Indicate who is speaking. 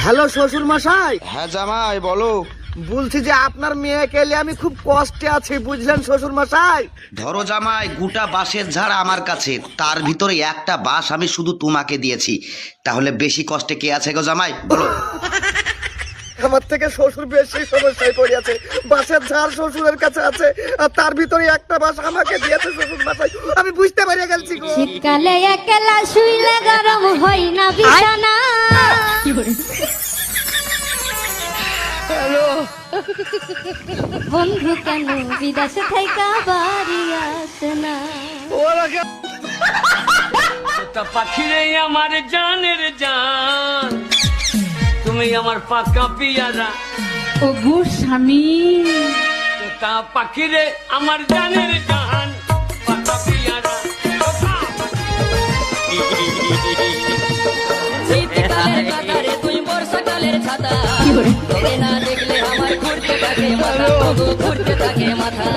Speaker 1: Hello শ্বশুর মশাই।
Speaker 2: হ্যাঁ জামাই বলো।
Speaker 1: বলছি যে আপনার মেয়েকে এলে আমি খুব কষ্টে আছি, বুঝলেন শ্বশুর মশাই।
Speaker 2: ধরো জামাই, গোটা বাঁশের ঝাড় আমার কাছে, তার ভিতরে একটা বাঁশ আমি শুধু তোমাকে দিয়েছি, তাহলে বেশি কষ্টে কে আছে গো জামাই বলো?
Speaker 1: আমার থেকে শ্বশুর বেশি সমস্যায় পড়ে আছে। বাসের ঝাড় শ্বশুরের কাছে আছে, আর তার ভিতরে একটা বাস আমাকে দিয়েছে শ্বশুর মশাই। আমি বুঝতে পেরে গেছি গো।
Speaker 3: শীতকালে একলা শুইলে গরম হয় না বিছানা। বন্ধু কেন বিদেশে থাইকা বাড়ি আসে না?
Speaker 4: পাখিরে আমার জানের জান, তুমি আমার পাকা পিয়ারা।
Speaker 3: ও গো স্বামী,
Speaker 4: তা পাখিরে আমার জানের জান, পাকা পিয়ারা।
Speaker 5: শীতকালের কাতারে তুই বর্ষাকালের ছাতা, তোকে না দেখলে আমার ঘুরতে থাকে মাথা, ঘুরতে থাকে মাথা।